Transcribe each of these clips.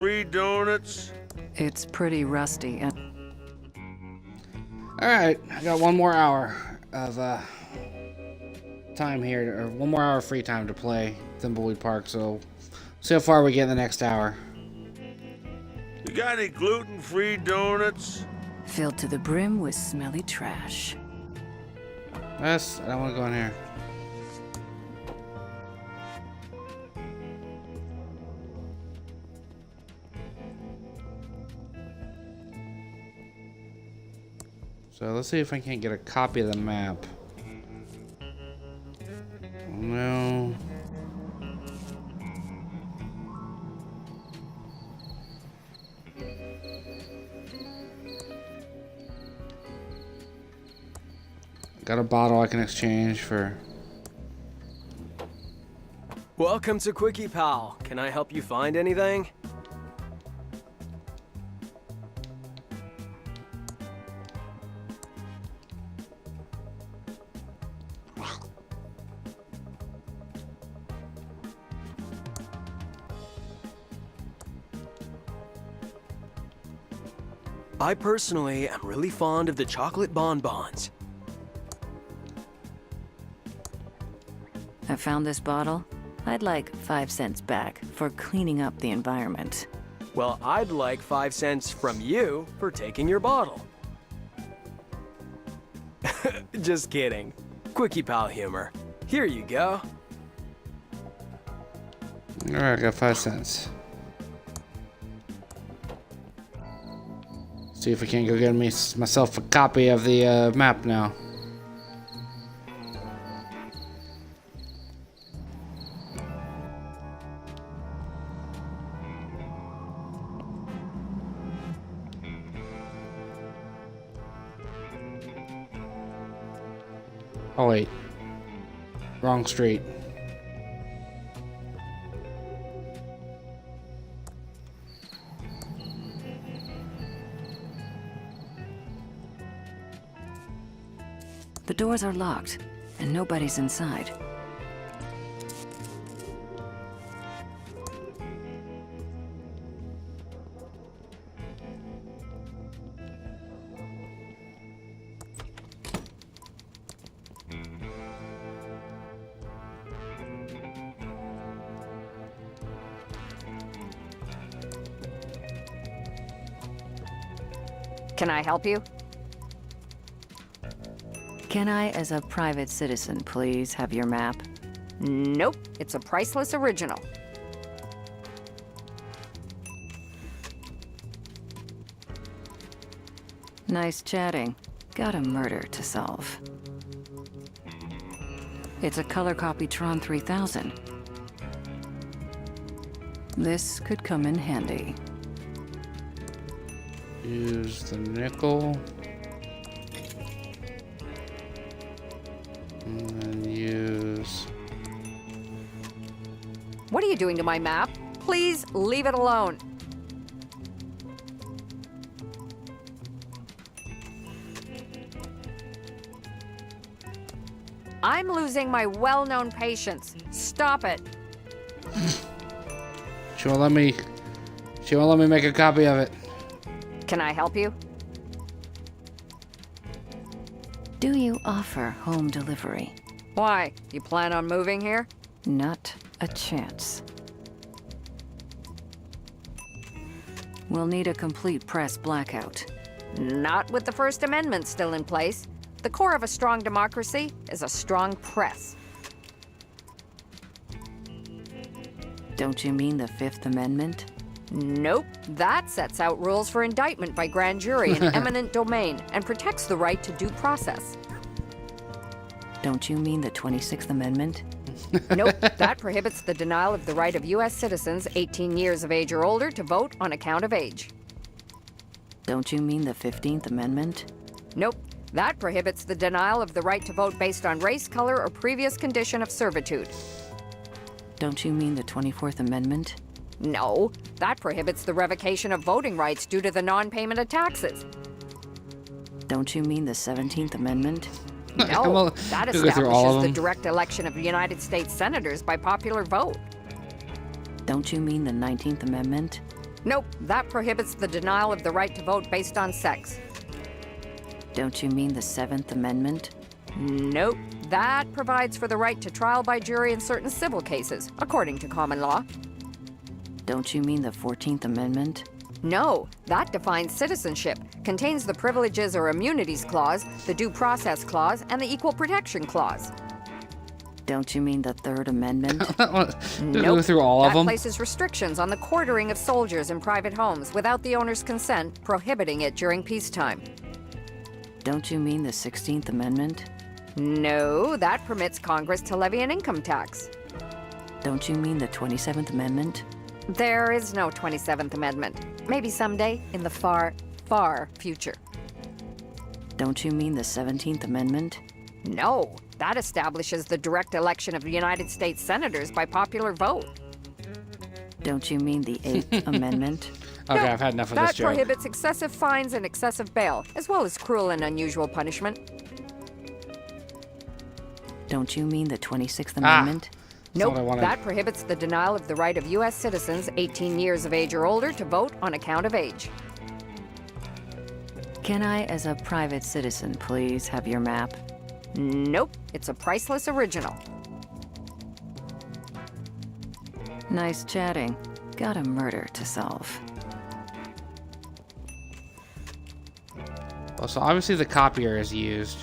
free donuts. It's pretty rusty and... Alright, I got 1 more hour of time here, or 1 more hour of free time to play Thimbleweed Park, so see how far we get in the next hour. You got any gluten-free donuts? filled to the brim with smelly trash. Yes, I don't want to go in here. So let's see if I can't get a copy of the map. Oh, no. Got a bottle I can exchange for. Welcome to Quickie Pal. Can I help you find anything? I personally am really fond of the chocolate bonbons. I found this bottle. I'd like 5 cents back for cleaning up the environment. Well, I'd like 5 cents from you for taking your bottle. Just kidding. Quickie Pal humor. Here you go. Alright, I got 5 cents. See if I can't go get myself a copy of the map now. Oh wait, wrong street. The doors are locked, and nobody's inside. Can I help you? Can I, as a private citizen, please have your map? Nope, it's a priceless original. Nice chatting. Got a murder to solve. It's a color copy Tron 3000. This could come in handy. Use the nickel. And then use... What are you doing to my map? Please leave it alone. I'm losing my well-known patience. Stop it. She won't let me make a copy of it. Can I help you? Do you offer home delivery? Why? You plan on moving here? Not a chance. We'll need a complete press blackout. Not with the First Amendment still in place. The core of a strong democracy is a strong press. Don't you mean the Fifth Amendment? Nope. That sets out rules for indictment by grand jury in eminent domain and protects the right to due process. Don't you mean the 26th Amendment? Nope. That prohibits the denial of the right of U.S. citizens 18 years of age or older to vote on account of age. Don't you mean the 15th Amendment? Nope. That prohibits the denial of the right to vote based on race, color, or previous condition of servitude. Don't you mean the 24th Amendment? No. That prohibits the revocation of voting rights due to the non-payment of taxes. Don't you mean the 17th Amendment? No. That go through all of establishes the them. direct election of United States senators by popular vote. Don't you mean the 19th Amendment? Nope, that prohibits the denial of the right to vote based on sex. Don't you mean the 7th Amendment? Nope, that provides for the right to trial by jury in certain civil cases, according to common law. Don't you mean the 14th Amendment? No, that defines citizenship, contains the Privileges or Immunities Clause, the Due Process Clause, and the Equal Protection Clause. Don't you mean the 3rd Amendment? Did we go through all of That them? places restrictions on the quartering of soldiers in private homes without the owner's consent, prohibiting it during peacetime. Don't you mean the 16th Amendment? No, that permits Congress to levy an income tax. Don't you mean the 27th Amendment? There is no 27th Amendment. Maybe someday in the far, far future. Don't you mean the 17th Amendment? No, that establishes the direct election of the United States senators by popular vote. Don't you mean the 8th Amendment? Okay, No, I've had enough of that this joke. prohibits excessive fines and excessive bail, as well as cruel and unusual punishment. Don't you mean the 26th Amendment? That's Nope, what I wanted. that prohibits the denial of the right of U.S. citizens 18 years of age or older to vote on account of age. Can I, as a private citizen, please have your map? Nope, it's a priceless original. Nice chatting. Got a murder to solve. Well, so obviously the copier is used.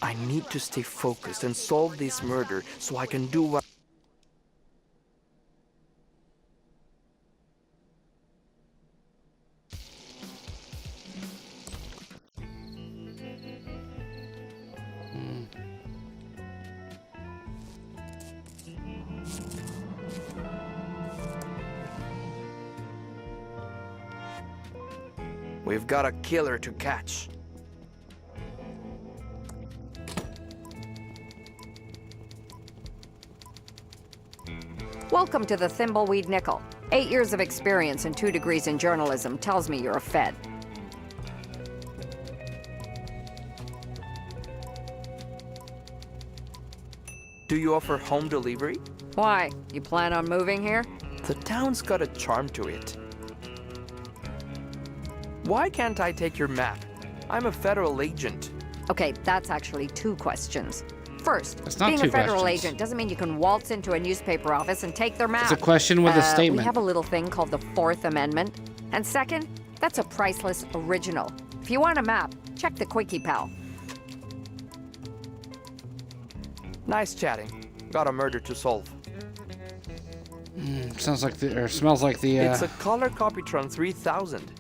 I need to stay focused and solve this murder so I can do what... We've got a killer to catch. Welcome to the Thimbleweed Nickel. 8 years of experience and 2 degrees in journalism tells me you're a Fed. Do you offer home delivery? Why? You plan on moving here? The town's got a charm to it. Why can't I take your map? I'm a federal agent. Okay, that's actually 2 questions. First, That's not being 2 a federal questions. agent doesn't mean you can waltz into a newspaper office and take their map. It's a question with a We statement. have a little thing called the 4th Amendment. And second, that's a priceless original. If you want a map, check the Quickie Pal. Nice chatting. Got a murder to solve. Sounds like the, or smells like the, It's a color Copytron 3000.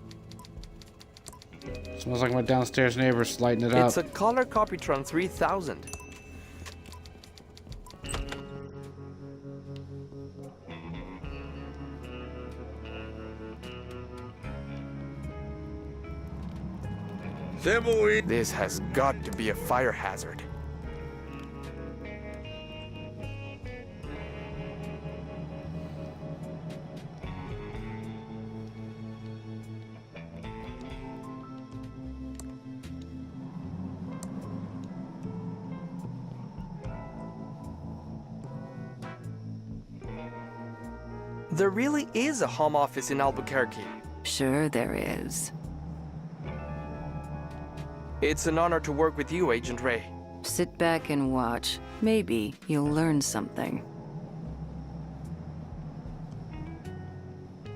smells like my downstairs neighbors lighting it up. It's a color Copytron 3000. Thimbleweed. This has got to be a fire hazard. There really is a home office in Albuquerque. Sure there is. It's an honor to work with you, Agent Ray. Sit back and watch. Maybe you'll learn something.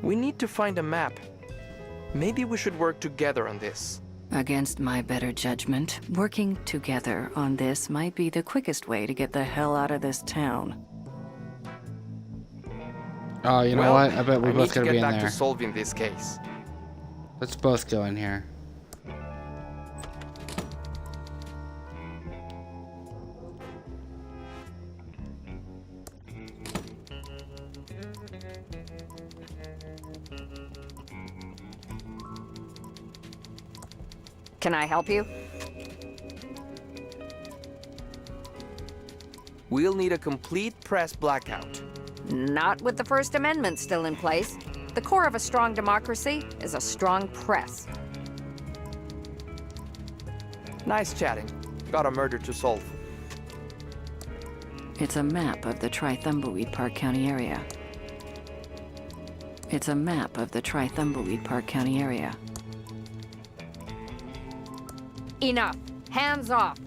We need to find a map. Maybe we should work together on this. Against my better judgment, working together on this might be the quickest way to get the hell out of this town. Oh, you know Well, what? I bet we I both need to gotta get be in back there. to solving this case. Let's both go in here. Can I help you? We'll need a complete press blackout. Not with the First Amendment still in place. The core of a strong democracy is a strong press. Nice chatting. Got a murder to solve. It's a map of the Thimbleweed Park County area. It's a map of the Thimbleweed Park County area. Enough. Hands off.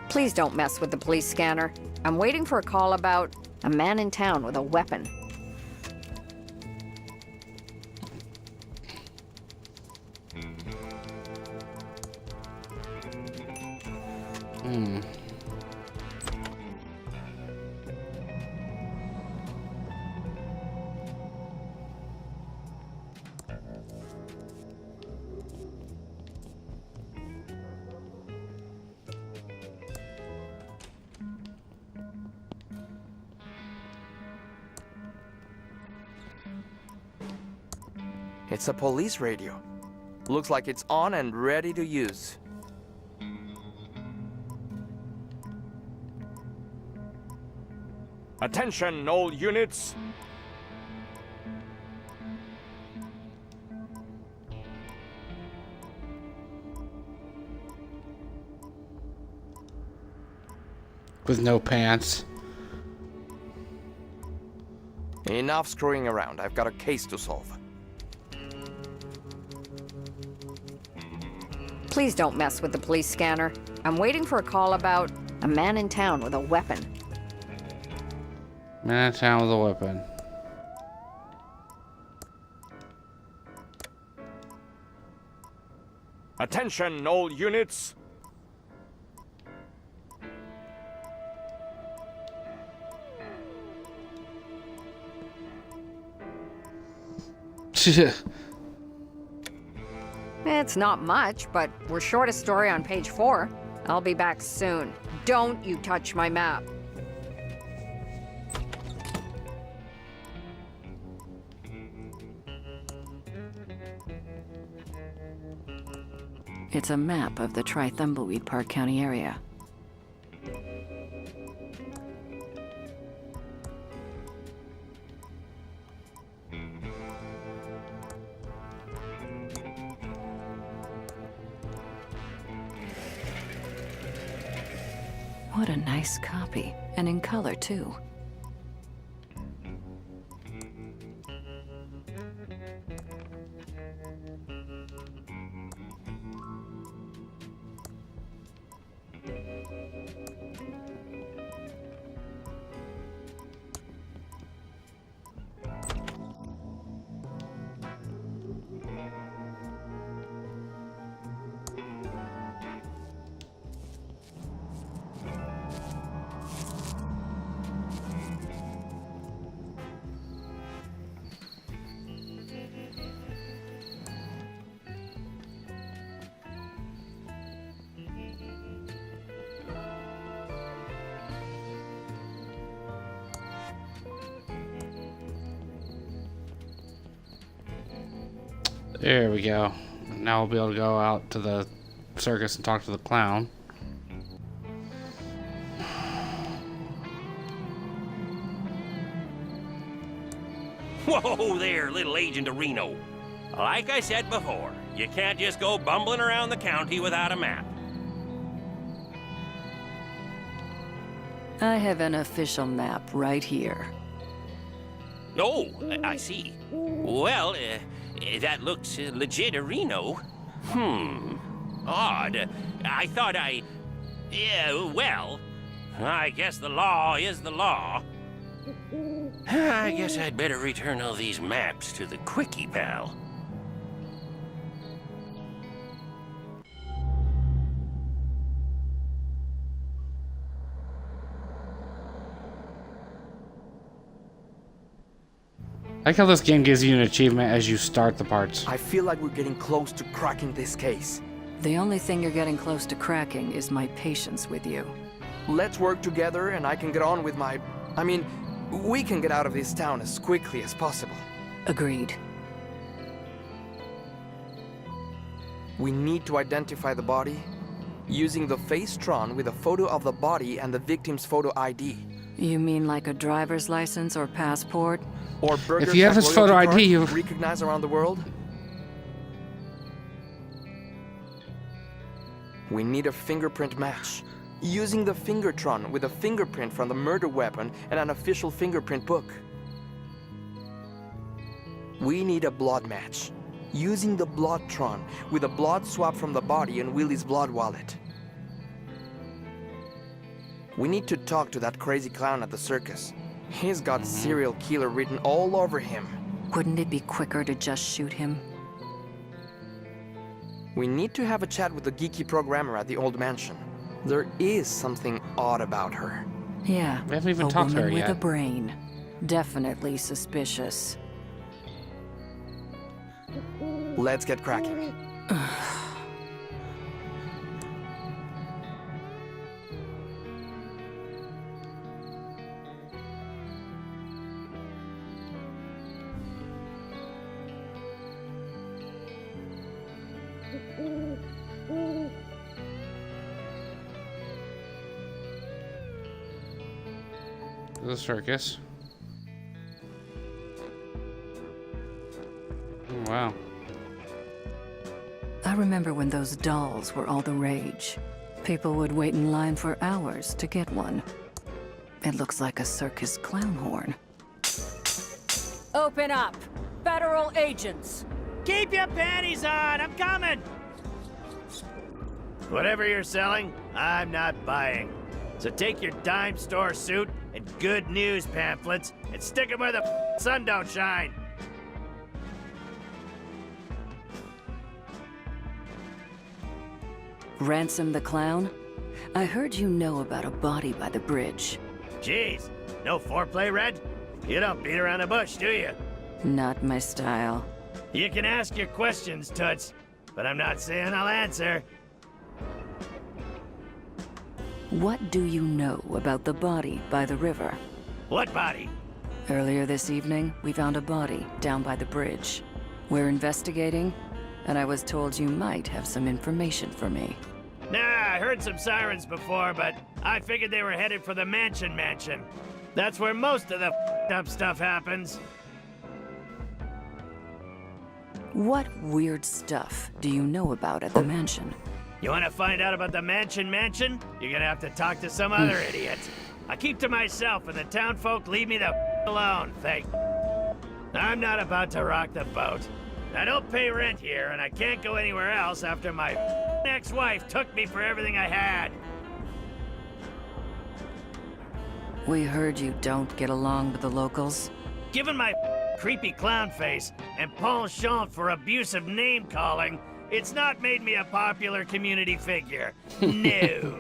Please don't mess with the police scanner. I'm waiting for a call about a man in town with a weapon. It's a police radio. Looks like it's on and ready to use. Attention, all units! With no pants. Enough screwing around. I've got a case to solve. Please don't mess with the police scanner. I'm waiting for a call about a man in town with a weapon. Man in town with a weapon. Attention, all units! It's not much, but we're short a story on page 4. I'll be back soon. Don't you touch my map. It's a map of the Thimbleweed Park County area. What a nice copy, and in color too. There we go. Now we'll be able to go out to the circus and talk to the clown. Whoa there, little Agent of Reno. Like I said before, you can't just go bumbling around the county without a map. I have an official map right here. Oh, I see. Well, that looks legit, Reno. Odd. I thought yeah, well, I guess the law is the law. I guess I'd better return all these maps to the Quickie Pal. I like how this game gives you an achievement as you start the parts. I feel like we're getting close to cracking this case. The only thing you're getting close to cracking is my patience with you. Let's work together and I can get on with my... I mean, we can get out of this town as quickly as possible. Agreed. We need to identify the body using the Facetron with a photo of the body and the victim's photo ID. You mean like a driver's license or passport? Or burgers If you have like his photo loyalty ID, card you... recognized around the world. We need a fingerprint match. Using the Fingertron with a fingerprint from the murder weapon and an official fingerprint book. We need a blood match. Using the Bloodtron with a blood swab from the body and Willie's blood wallet. We need to talk to that crazy clown at the circus. He's got serial killer written all over him. Wouldn't it be quicker to just shoot him? We need to have a chat with the geeky programmer at the old mansion. There is something odd about her. Yeah. We haven't even a talked to her woman with yet. a brain. Definitely suspicious. Let's get cracking. The circus. Oh, wow. I remember when those dolls were all the rage. People would wait in line for hours to get one. It looks like a circus clown horn. Open up! Federal agents! Keep your panties on! I'm coming! Whatever you're selling, I'm not buying. So take your dime store suit and good news pamphlets and stick them where the sun don't shine. Ransom the clown? I heard you know about a body by the bridge. Jeez, no foreplay, Red? You don't beat around the bush, do you? Not my style. You can ask your questions, Toots, but I'm not saying I'll answer. What do you know about the body by the river? What body? Earlier this evening, we found a body down by the bridge. We're investigating, and I was told you might have some information for me. Nah, I heard some sirens before, but I figured they were headed for the mansion. That's where most of the up stuff happens. What weird stuff do you know about at the mansion? You want to find out about the mansion? You're gonna have to talk to some other idiot. I keep to myself, and the town folk leave me the alone, I'm not about to rock the boat. I don't pay rent here, and I can't go anywhere else after my ex-wife took me for everything I had. We heard you don't get along with the locals. Given my creepy clown face and penchant for abusive name-calling, it's not made me a popular community figure. No.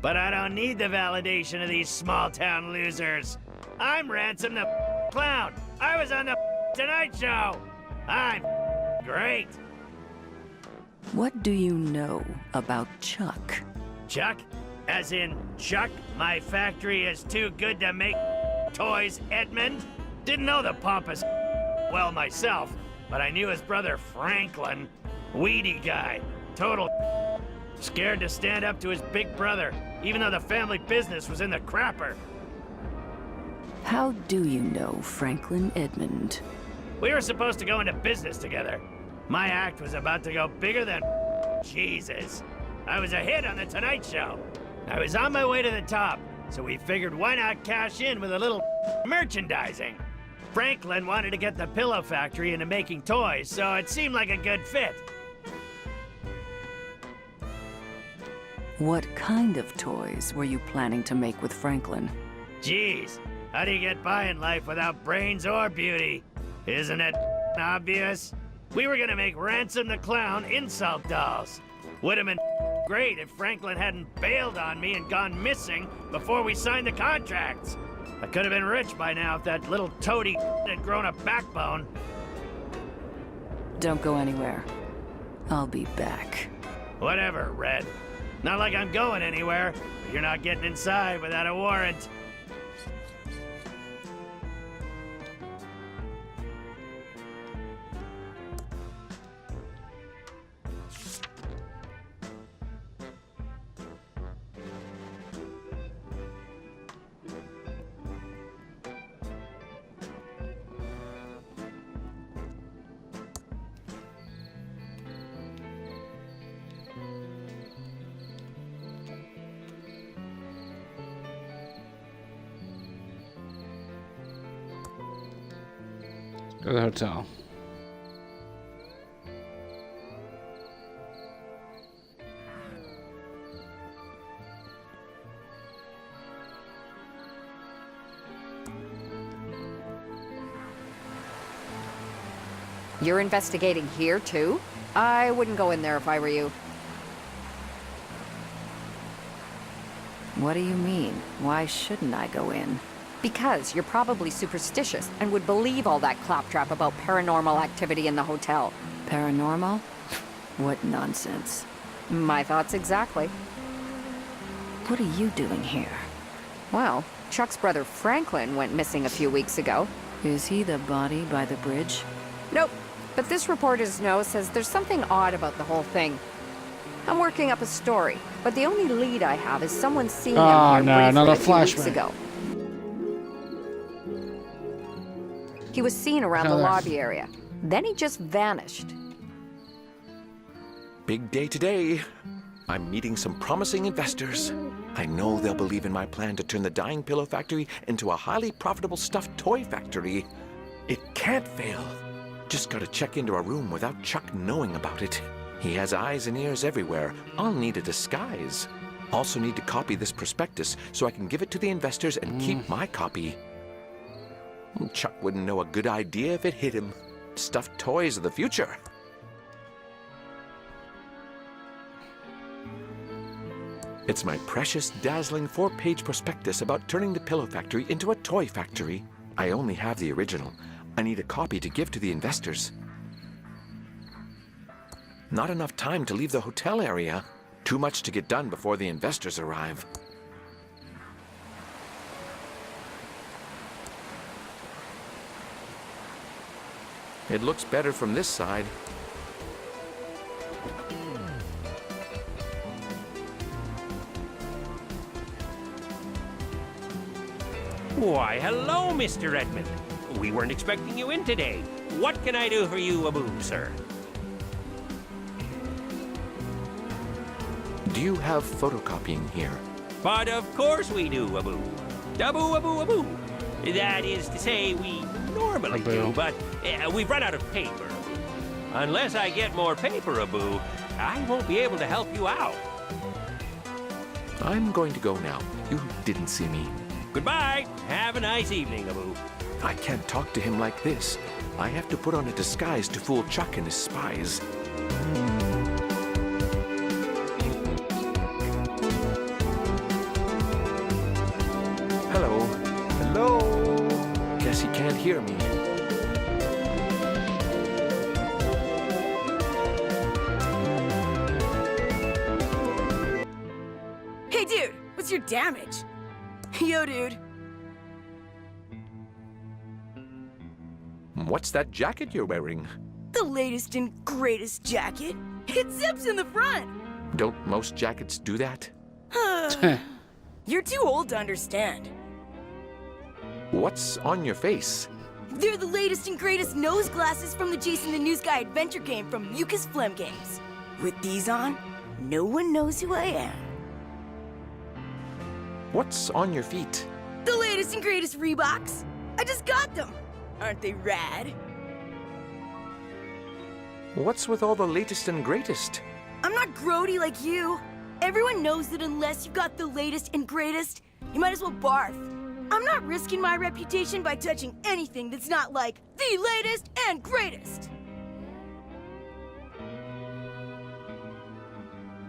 But I don't need the validation of these small-town losers. I'm Ransom the Clown. I was on the Tonight Show. I'm great. What do you know about Chuck? Chuck? As in, Chuck, my factory is too good to make toys, Edmund? Didn't know the pompous well myself, but I knew his brother Franklin. Weedy guy. Total scared to stand up to his big brother, even though the family business was in the crapper. How do you know Franklin Edmund? We were supposed to go into business together. My act was about to go bigger than Jesus. I was a hit on the Tonight Show. I was on my way to the top, so we figured why not cash in with a little merchandising. Franklin wanted to get the pillow factory into making toys, so it seemed like a good fit. What kind of toys were you planning to make with Franklin? Jeez, how do you get by in life without brains or beauty? Isn't it obvious? We were gonna make Ransom the Clown insult dolls. Would've been great if Franklin hadn't bailed on me and gone missing before we signed the contracts. I could have been rich by now if that little toady had grown a backbone. Don't go anywhere. I'll be back. Whatever, Red. Not like I'm going anywhere, but you're not getting inside without a warrant. Go to the hotel. You're investigating here, too? I wouldn't go in there if I were you. What do you mean? Why shouldn't I go in? Because you're probably superstitious and would believe all that claptrap about paranormal activity in the hotel. Paranormal? What nonsense. My thoughts exactly. What are you doing here? Well, Chuck's brother Franklin went missing a few weeks ago. Is he the body by the bridge? Nope. But this reporter's note says there's something odd about the whole thing. I'm working up a story, but the only lead I have is someone seeing him here no, briefly another a few weeks flashback. ago. He was seen around the Heather. lobby area. Then he just vanished. Big day today. I'm meeting some promising investors. I know they'll believe in my plan to turn the dying pillow factory into a highly profitable stuffed toy factory. It can't fail. Just gotta check into a room without Chuck knowing about it. He has eyes and ears everywhere. I'll need a disguise. Also need to copy this prospectus so I can give it to the investors and keep my copy. Chuck wouldn't know a good idea if it hit him. Stuffed toys of the future. It's my precious, dazzling 4-page prospectus about turning the pillow factory into a toy factory. I only have the original. I need a copy to give to the investors. Not enough time to leave the hotel area. Too much to get done before the investors arrive. It looks better from this side. Why, hello, Mr. Redmond. We weren't expecting you in today. What can I do for you, Abu, sir? Do you have photocopying here? But of course we do, Abu. Abu. That is to say, we normally Abu. do, but we've run out of paper, Abu. Unless I get more paper, Abu, I won't be able to help you out. I'm going to go now. You didn't see me. Goodbye. Have a nice evening, Abu. I can't talk to him like this. I have to put on a disguise to fool Chuck and his spies. Hello. Hello. Guess he can't hear me. Hey, dude, what's your damage? Yo, dude. What's that jacket you're wearing? The latest and greatest jacket. It zips in the front. Don't most jackets do that? You're too old to understand. What's on your face? They're the latest and greatest nose glasses from the Jason the News Guy adventure game from Mucus Phlegm Games. With these on, no one knows who I am. What's on your feet? The latest and greatest Reeboks. I just got them. Aren't they rad? What's with all the latest and greatest? I'm not grody like you. Everyone knows that unless you've got the latest and greatest, you might as well barf. I'm not risking my reputation by touching anything that's not like the latest and greatest.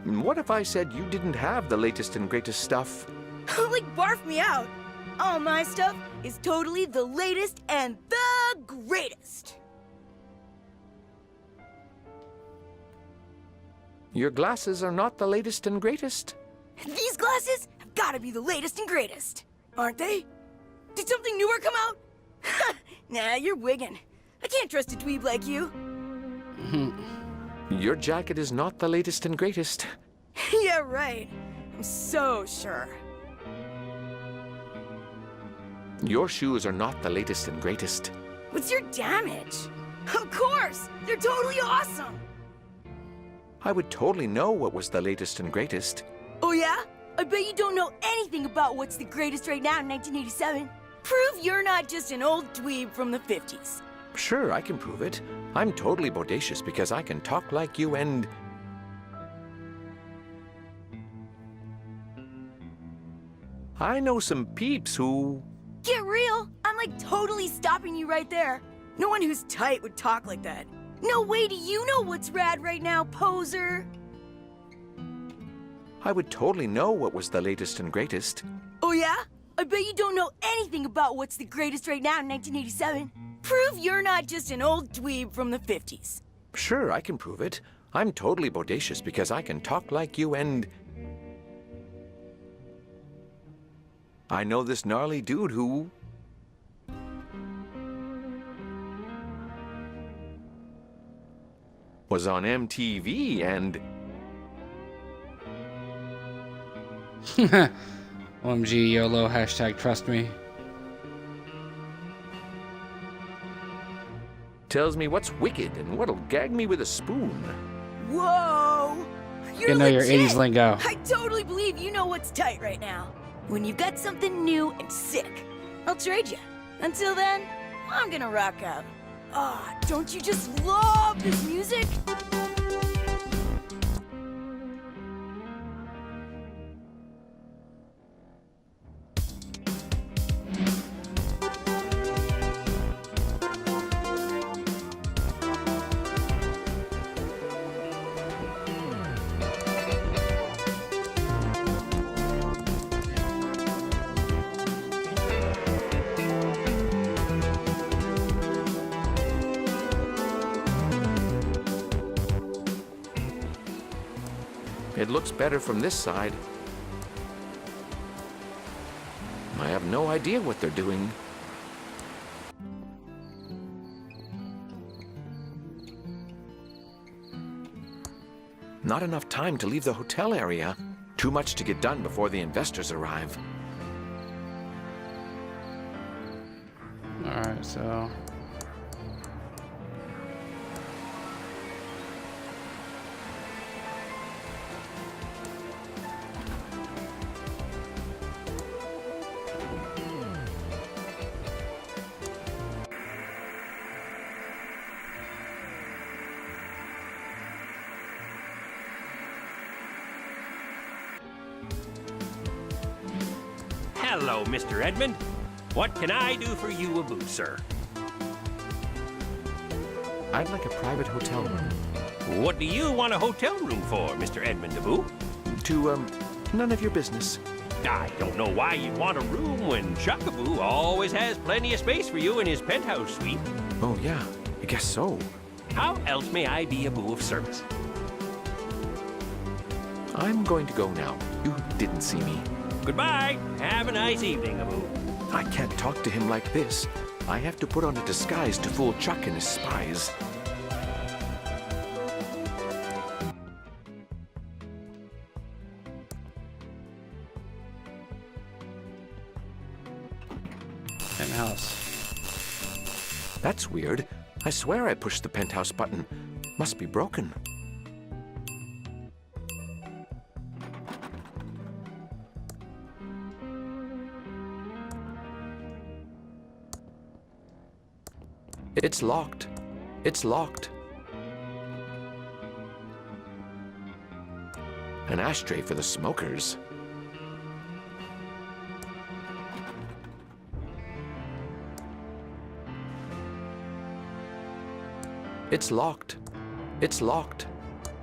What if I said you didn't have the latest and greatest stuff? Like, barf me out. All my stuff is totally the latest and the greatest. Your glasses are not the latest and greatest. These glasses have got to be the latest and greatest, aren't they? Did something newer come out? Nah, you're wiggin'. I can't trust a dweeb like you. Your jacket is not the latest and greatest. Yeah, right. I'm so sure. Your shoes are not the latest and greatest. What's your damage? Of course! They're totally awesome! I would totally know what was the latest and greatest. Oh yeah? I bet you don't know anything about what's the greatest right now in 1987. Prove you're not just an old dweeb from the 50s. Sure, I can prove it. I'm totally bodacious because I can talk like you and... I know some peeps who... Get real! I'm like totally stopping you right there. No one who's tight would talk like that. No way do you know what's rad right now, poser! I would totally know what was the latest and greatest. Oh yeah? I bet you don't know anything about what's the greatest right now in 1987. Prove you're not just an old dweeb from the 50s. Sure, I can prove it. I'm totally bodacious because I can talk like you and... I know this gnarly dude who... was on MTV and... OMG YOLO, hashtag trust me. tells me what's wicked and what'll gag me with a spoon. Whoa! You're You know your legit. 80s lingo. I totally believe you know what's tight right now. When you've got something new and sick, I'll trade you. Until then, I'm gonna rock out. Ah, don't you just love this music? It looks better from this side. I have no idea what they're doing. Not enough time to leave the hotel area. Too much to get done before the investors arrive. Alright, so... Hello, Mr. Edmund. What can I do for you about, sir? I'd like a private hotel room. What do you want a hotel room for, Mr. Edmund DeBoo? None of your business. I don't know why you'd want a room when Chuckaboo always has plenty of space for you in his penthouse suite. Oh, yeah, I guess so. How else may I be a boo of service? I'm going to go now. You didn't see me. Goodbye. Have a nice evening, Aboo. I can't talk to him like this. I have to put on a disguise to fool Chuck and his spies. Penthouse. That's weird. I swear I pushed the penthouse button. Must be broken. It's locked. It's locked. An ashtray for the smokers. It's locked. It's locked.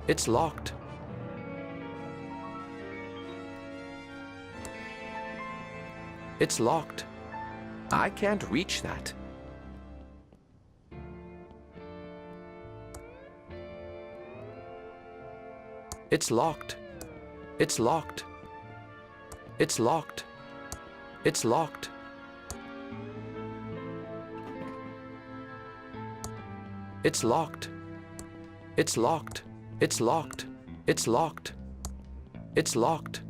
It's locked. It's locked. I can't reach that. It's locked. It's locked. It's locked. It's locked. It's locked. It's locked. It's locked. It's locked. It's locked.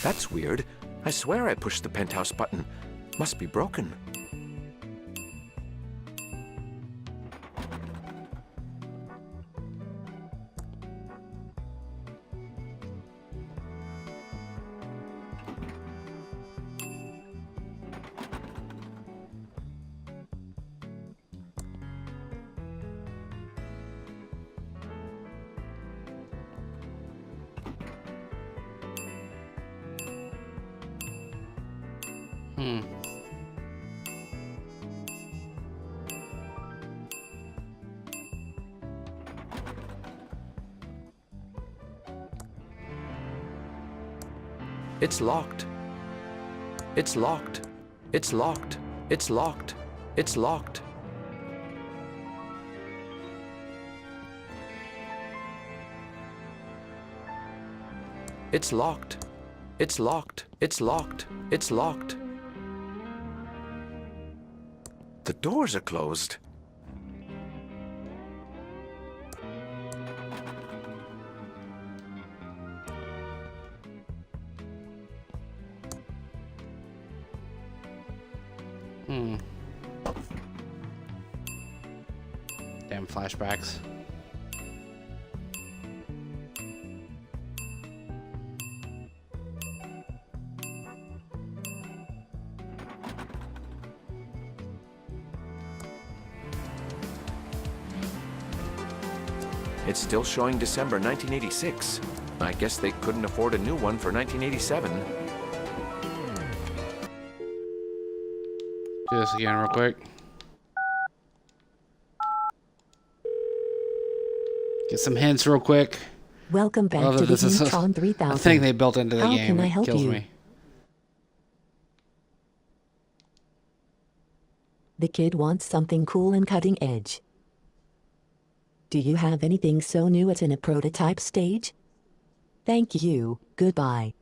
That's weird. I swear I pushed the penthouse button. Must be broken. It's locked. It's locked. It's locked. It's locked. It's locked. It's locked. It's locked. It's locked. It's locked. The doors are closed. Damn flashbacks. It's still showing December 1986. I guess they couldn't afford a new one for 1987. Do this again real quick. Get some hints real quick. Welcome back Although to the this is Neutron 3000. a thing they built into the How game. can I help Kills you? me. The kid wants something cool and cutting edge. Do you have anything so new it's in a prototype stage? Thank you. Goodbye.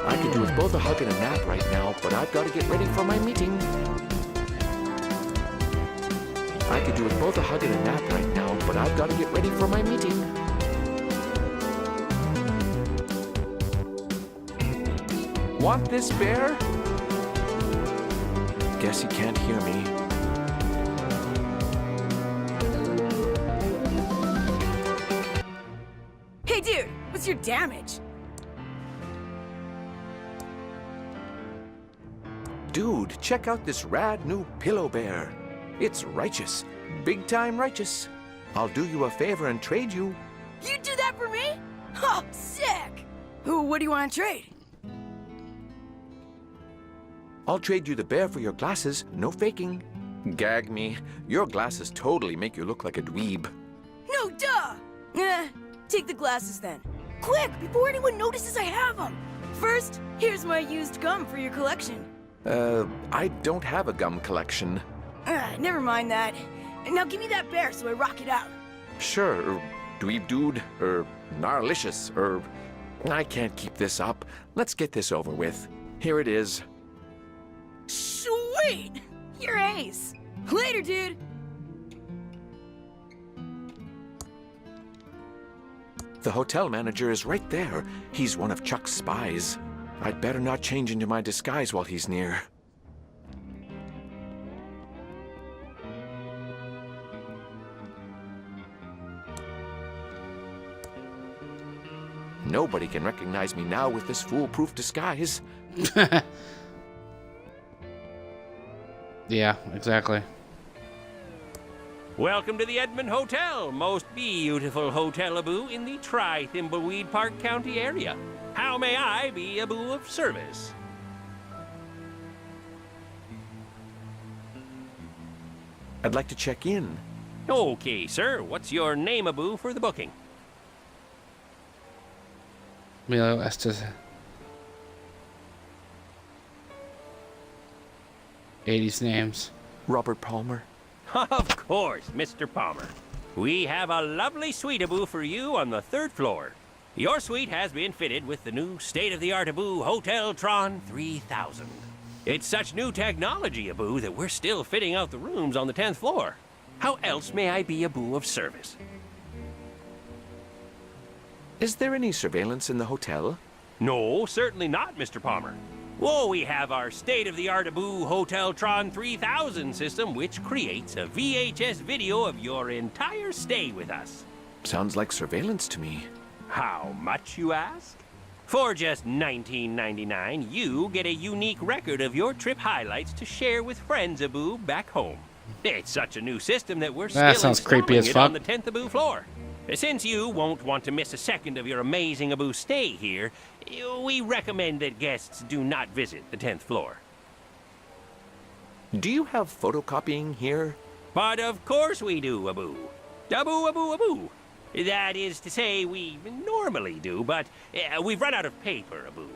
I could do with both a hug and a nap right now, but I've got to get ready for my meeting. I could do with both a hug and a nap right now, but I've got to get ready for my meeting. Want this, bear? Guess he can't hear me. Hey, dude, what's your damage? Dude, check out this rad new pillow bear. It's righteous. Big time righteous. I'll do you a favor and trade you. You do that for me? Oh, sick! Ooh, what do you want to trade? I'll trade you the bear for your glasses, no faking. Gag me. Your glasses totally make you look like a dweeb. No, duh! Take the glasses then. Quick, before anyone notices I have them. First, here's my used gum for your collection. I don't have a gum collection. Never mind that. Now give me that bear so I rock it out. Sure, dweeb dude, gnarlicious, I can't keep this up. Let's get this over with. Here it is. Sweet! You're ace. Later, dude. The hotel manager is right there. He's one of Chuck's spies. I'd better not change into my disguise while he's near. Nobody can recognize me now with this foolproof disguise. Yeah, exactly. Welcome to the Edmond Hotel, most beautiful hotel-a-boo in the Thimbleweed Park County area. How may I be a boo of service? I'd like to check in. Okay, sir. What's your name-a-boo for the booking? Milo Estes. 80s names. Robert Palmer. Of course, Mr. Palmer. We have a lovely suite-a-boo for you on the 3rd floor. Your suite has been fitted with the new state-of-the-art-a-boo Hotel Tron 3000. It's such new technology, a-boo, that we're still fitting out the rooms on the 10th floor. How else may I be a boo of service? Is there any surveillance in the hotel? No, certainly not, Mr. Palmer. Whoa, we have our state-of-the-art a-boo Hotel Tron 3000 system, which creates a VHS video of your entire stay with us. Sounds like surveillance to me. How much, you ask? For just $19.99, you get a unique record of your trip highlights to share with friends, a-boo, back home. It's such a new system that we're That still sounds creepy installing as it fuck. on the 10th Abu floor. Since you won't want to miss a second of your amazing Abu stay here, we recommend that guests do not visit the 10th floor. Do you have photocopying here? But of course we do, Abu. Abu, Abu, Abu. That is to say, we normally do, but we've run out of paper, Abu.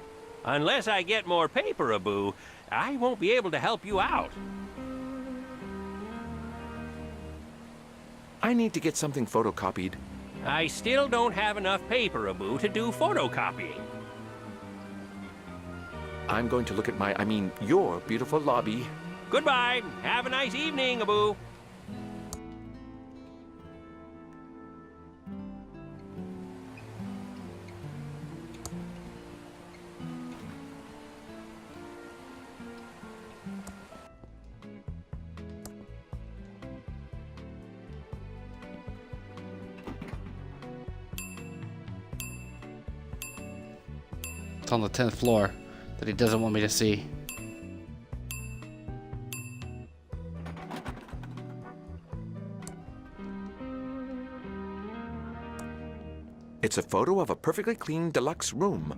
Unless I get more paper, Abu, I won't be able to help you out. I need to get something photocopied. I still don't have enough paper, Abu, to do photocopying. I'm going to look at your beautiful lobby. Goodbye. Have a nice evening, Abu. It's on the 10th floor that he doesn't want me to see. It's a photo of a perfectly clean deluxe room.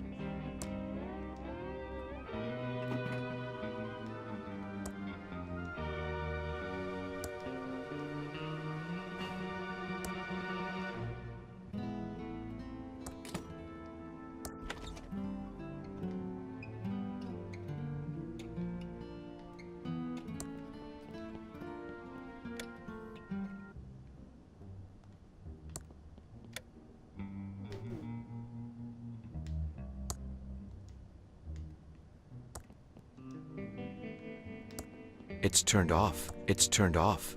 It's turned off. It's turned off.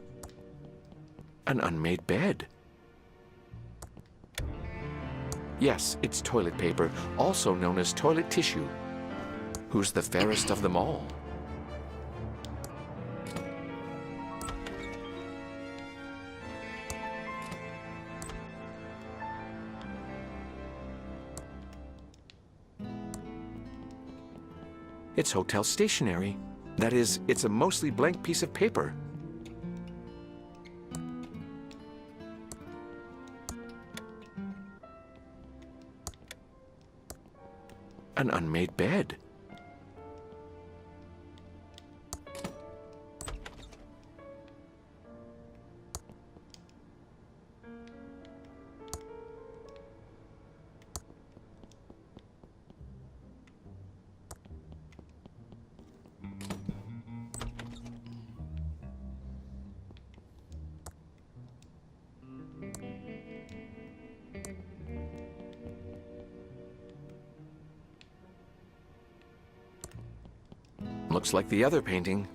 An unmade bed. Yes, it's toilet paper, also known as toilet tissue. Who's the fairest of them all? It's hotel stationery. That is, it's a mostly blank piece of paper. An unmade bed. Looks like the other painting.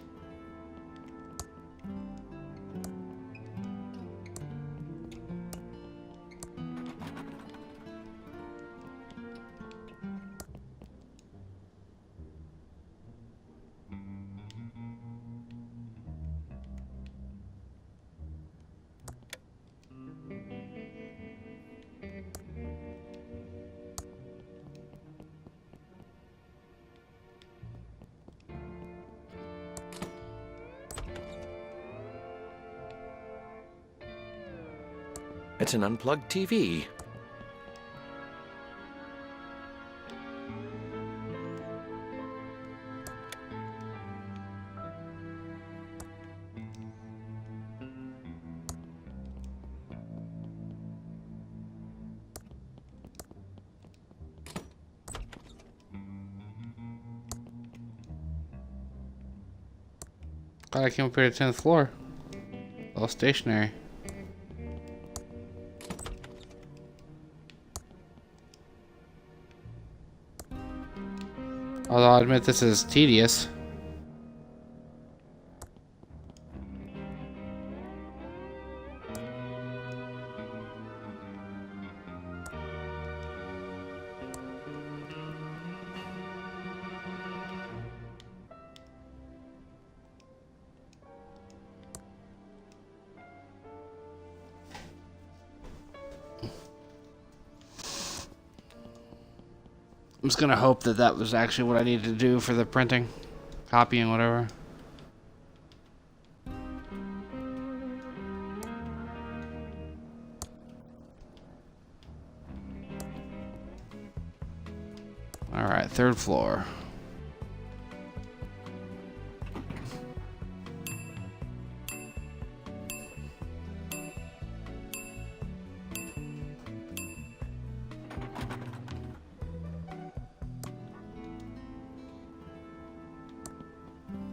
It's an unplugged TV. Glad I came up here to the 10th floor. All stationary. Although I'll admit this is tedious. I'm just gonna hope that that was actually what I needed to do for the printing, copying, whatever. Alright, third floor.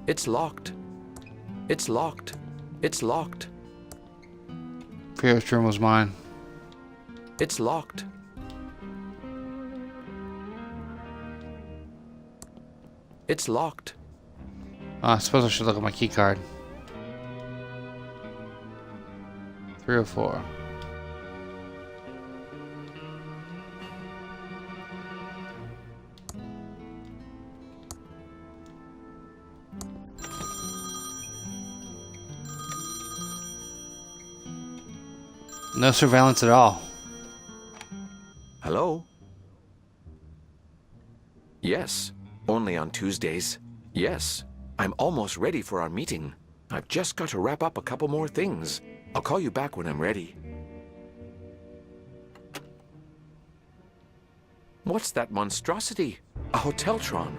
It's locked. It's locked. It's locked. Previous room was mine. It's locked. It's locked. I suppose I should look at my key card. 304. No surveillance at all. Hello? Yes, only on Tuesdays. Yes, I'm almost ready for our meeting. I've just got to wrap up a couple more things. I'll call you back when I'm ready. What's that monstrosity? A Hoteltron.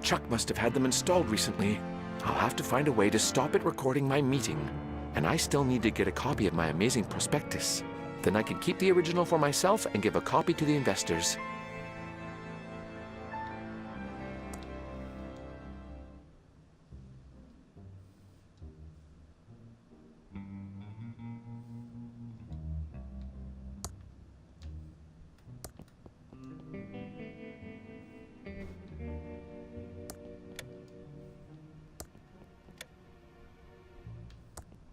Chuck must have had them installed recently. I'll have to find a way to stop it recording my meeting. And I still need to get a copy of my amazing prospectus. Then I can keep the original for myself and give a copy to the investors.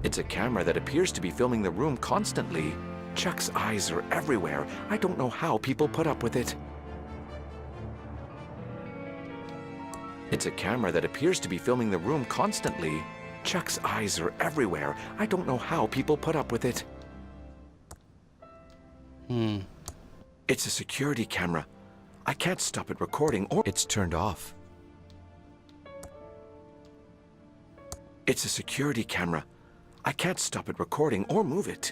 It's a camera that appears to be filming the room constantly. Chuck's eyes are everywhere. I don't know how people put up with it. It's a camera that appears to be filming the room constantly. Chuck's eyes are everywhere. I don't know how people put up with it. It's a security camera. I can't stop it recording or it's turned off. It's a security camera. I can't stop it recording or move it.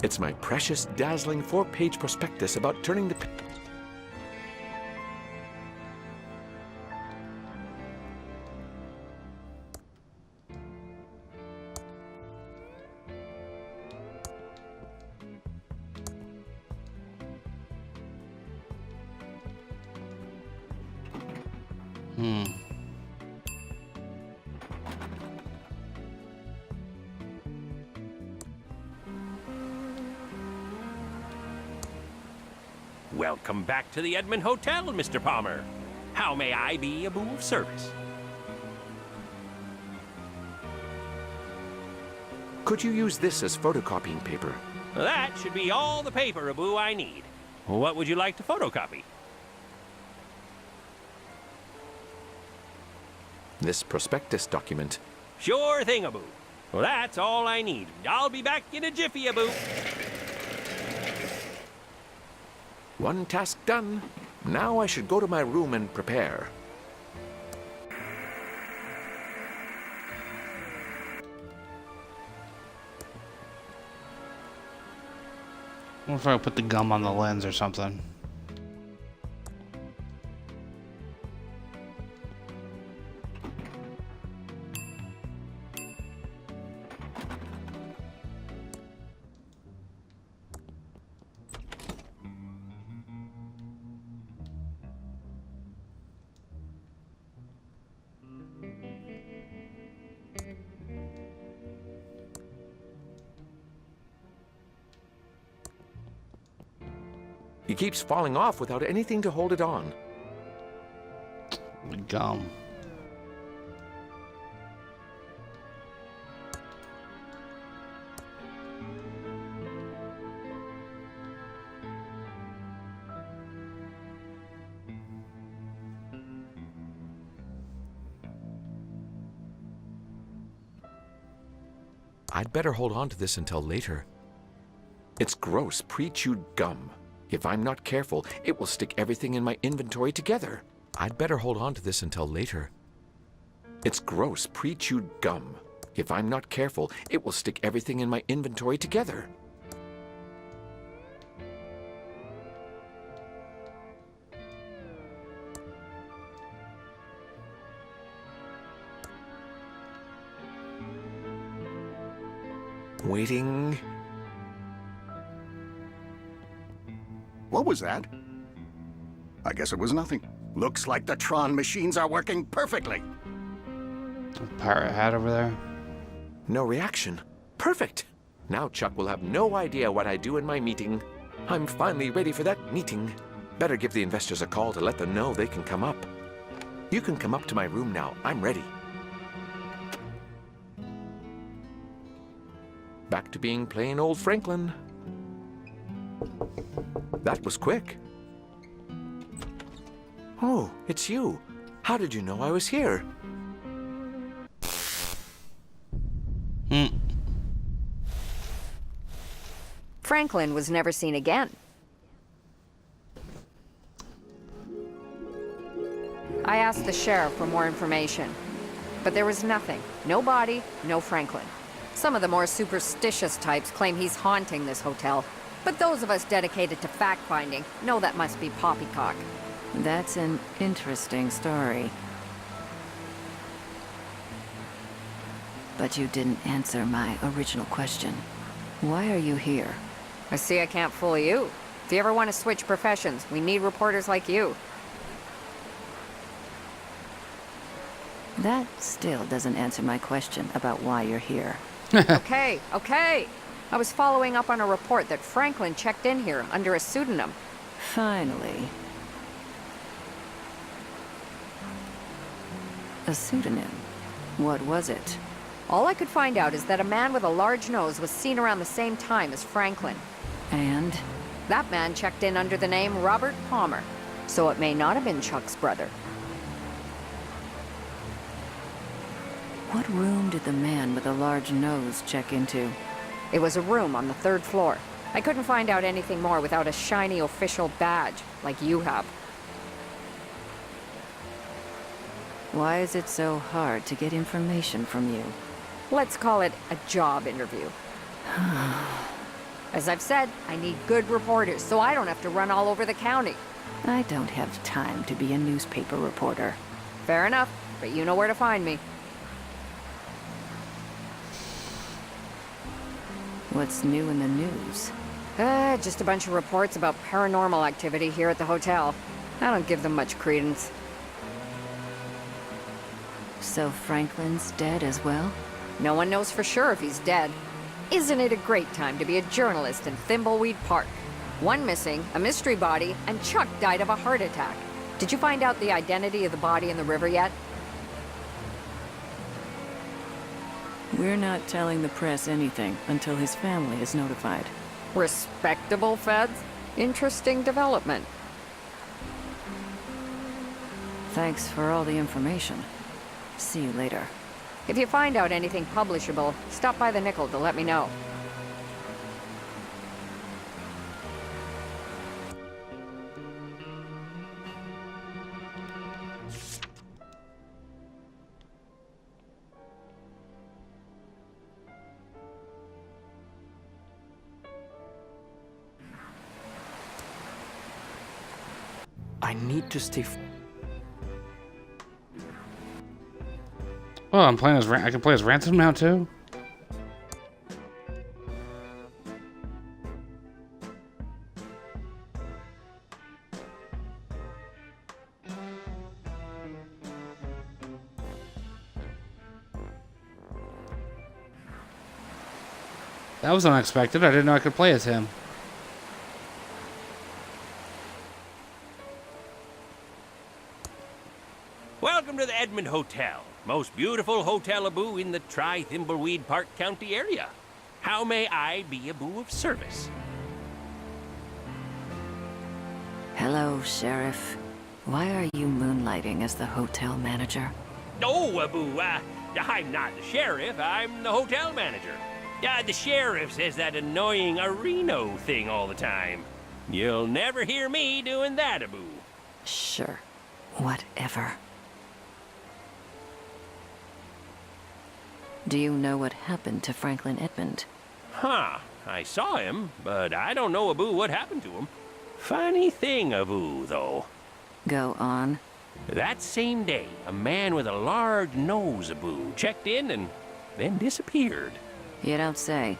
It's my precious, dazzling 4-page prospectus about turning the... Welcome back to the Edmund Hotel, Mr. Palmer. How may I be a boon of service? Could you use this as photocopying paper? That should be all the paper, Abu, I need. What would you like to photocopy? This prospectus document. Sure thing, Abu. Well, that's all I need. I'll be back in a jiffy, Abu. One task done. Now I should go to my room and prepare. I wonder if I put the gum on the lens or something. It keeps falling off without anything to hold it on. The gum. I'd better hold on to this until later. It's gross, pre-chewed gum. If I'm not careful, it will stick everything in my inventory together. I'd better hold on to this until later. It's gross, pre-chewed gum. If I'm not careful, it will stick everything in my inventory together. Waiting. What was that? I guess it was nothing. Looks like the Tron machines are working perfectly. Pirate hat over there. No reaction. Perfect. Now Chuck will have no idea what I do in my meeting. I'm finally ready for that meeting. Better give the investors a call to let them know they can come up. You can come up to my room now. I'm ready. Back to being plain old Franklin. That was quick. Oh, it's you. How did you know I was here? Franklin was never seen again. I asked the sheriff for more information, but there was nothing. No body, no Franklin. Some of the more superstitious types claim he's haunting this hotel, but those of us dedicated to fact-finding know that must be poppycock. That's an interesting story. But you didn't answer my original question. Why are you here? I see I can't fool you. If you ever want to switch professions, we need reporters like you. That still doesn't answer my question about why you're here. Okay. I was following up on a report that Franklin checked in here under a pseudonym. Finally. A pseudonym? What was it? All I could find out is that a man with a large nose was seen around the same time as Franklin. And? That man checked in under the name Robert Palmer, so it may not have been Chuck's brother. What room did the man with a large nose check into? It was a room on the 3rd floor. I couldn't find out anything more without a shiny official badge, like you have. Why is it so hard to get information from you? Let's call it a job interview. As I've said, I need good reporters, so I don't have to run all over the county. I don't have time to be a newspaper reporter. Fair enough, but you know where to find me. What's new in the news? Just a bunch of reports about paranormal activity here at the hotel. I don't give them much credence. So Franklin's dead as well? No one knows for sure if he's dead. Isn't it a great time to be a journalist in Thimbleweed Park? One missing, a mystery body, and Chuck died of a heart attack. Did you find out the identity of the body in the river yet? We're not telling the press anything until his family is notified. Respectable feds? Interesting development. Thanks for all the information. See you later. If you find out anything publishable, stop by the Nickel to let me know. I need to stay. Oh, I'm playing as I can play as Ransom now too. That was unexpected. I didn't know I could play as him. Welcome to the Edmond Hotel. Most beautiful hotel-a-boo in the Thimbleweed Park County area. How may I be a boo of service? Hello, Sheriff. Why are you moonlighting as the hotel manager? Oh, a boo, I'm not the sheriff, I'm the hotel manager. The sheriff says that annoying Reno thing all the time. You'll never hear me doing that, Abu. Sure. Whatever. Do you know what happened to Franklin Edmund? Huh. I saw him, but I don't know, Abu, what happened to him. Funny thing, Abu, though. Go on. That same day, a man with a large nose, Abu, checked in and then disappeared. You don't say.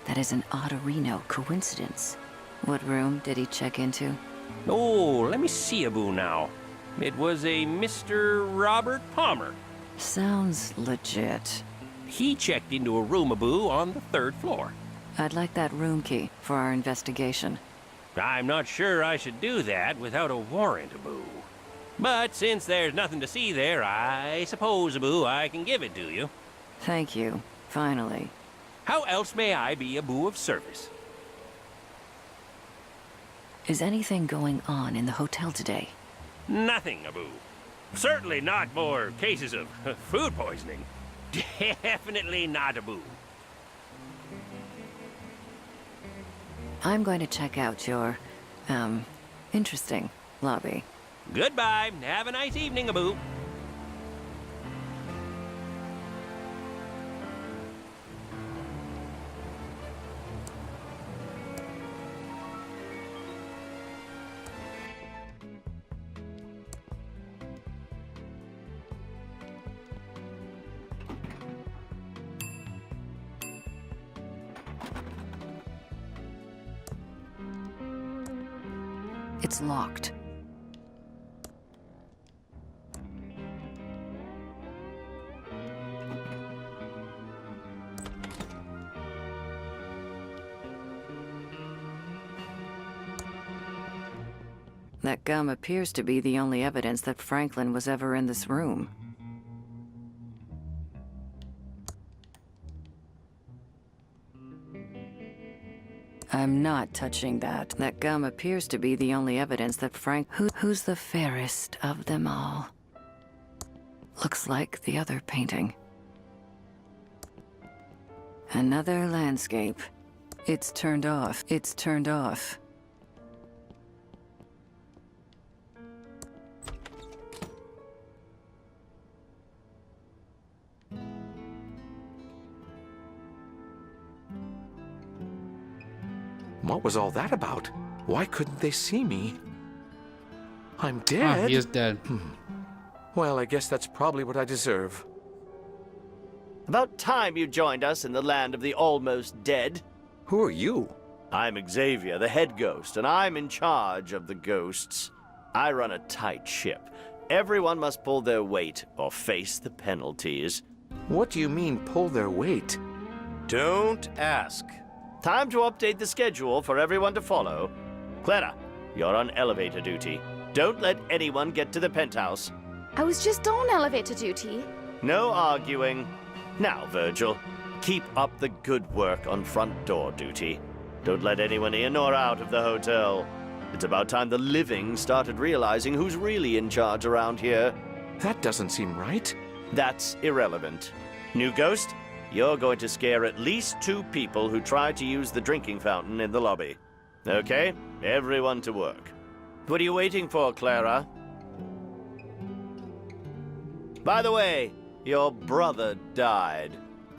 That is an odd-Reno coincidence. What room did he check into? Oh, let me see, Abu, now. It was a Mr. Robert Palmer. Sounds legit. He checked into a room, Abu, on the 3rd floor. I'd like that room key for our investigation. I'm not sure I should do that without a warrant, Abu. But since there's nothing to see there, I suppose, Abu, I can give it to you. Thank you. Finally. How else may I be Abu of service? Is anything going on in the hotel today? Nothing, Abu. Certainly not more cases of food poisoning. Definitely not, Abu. I'm going to check out your, interesting lobby. Goodbye. Have a nice evening, Abu. It's locked. That gum appears to be the only evidence that Franklin was ever in this room. I'm not touching that. That gum appears to be the only evidence that Who's the fairest of them all? Looks like the other painting. Another landscape. It's turned off. It's turned off. What was all that about? Why couldn't they see me? I'm dead? He is dead. Well, I guess that's probably what I deserve. About time you joined us in the land of the almost dead. Who are you? I'm Xavier, the head ghost, and I'm in charge of the ghosts. I run a tight ship. Everyone must pull their weight or face the penalties. What do you mean, pull their weight? Don't ask. Time to update the schedule for everyone to follow. Clara, you're on elevator duty. Don't let anyone get to the penthouse. I was just on elevator duty. No arguing. Now, Virgil, keep up the good work on front door duty. Don't let anyone in or out of the hotel. It's about time the living started realizing who's really in charge around here. That doesn't seem right. That's irrelevant. New ghost, you're going to scare at least 2 people who try to use the drinking fountain in the lobby. Okay? Everyone to work. What are you waiting for, Clara? By the way, your brother died.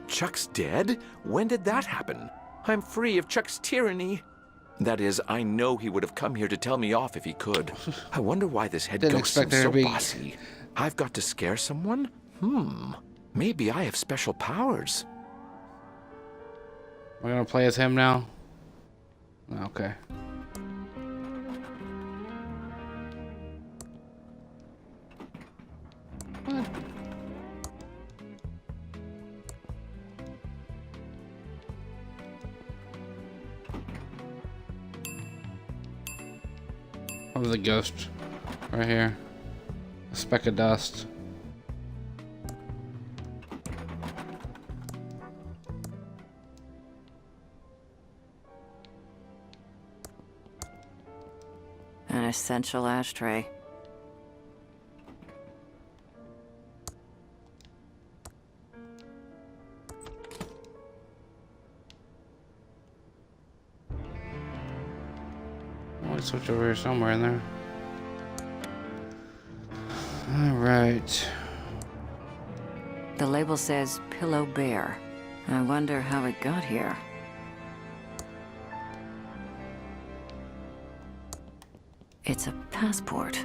Chuck's dead? When did that happen? I'm free of Chuck's tyranny. That is, I know he would have come here to tell me off if he could. I wonder why this head ghost seems so bossy. I've got to scare someone? Maybe I have special powers. We're gonna play as him now? Okay. What? Oh, the ghost. Right here. A speck of dust. An essential ashtray. switch over here somewhere in there. Alright. The label says Pillow Bear. I wonder how it got here. It's a passport.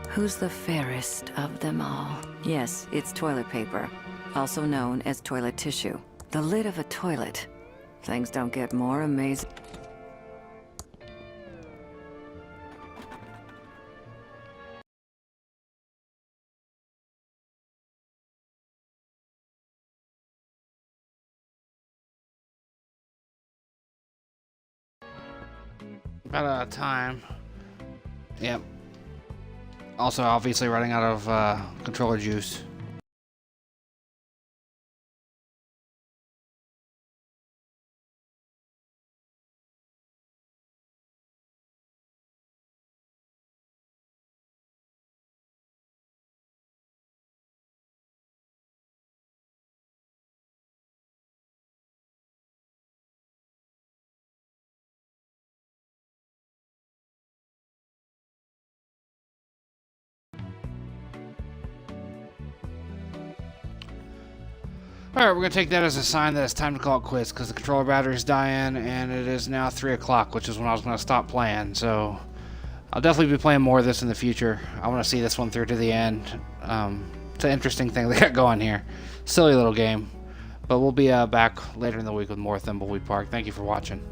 Who's the fairest of them all? Yes, it's toilet paper, also known as toilet tissue. The lid of a toilet. Things don't get more amazing. About out of time. Yep. Also, obviously running out of controller juice. Alright, we're going to take that as a sign that it's time to call it quits, because the controller battery's dying, and it is now 3 o'clock, which is when I was going to stop playing, so I'll definitely be playing more of this in the future. I want to see this one through to the end. It's an interesting thing they got going here. Silly little game. But we'll be back later in the week with more Thimbleweed Park. Thank you for watching.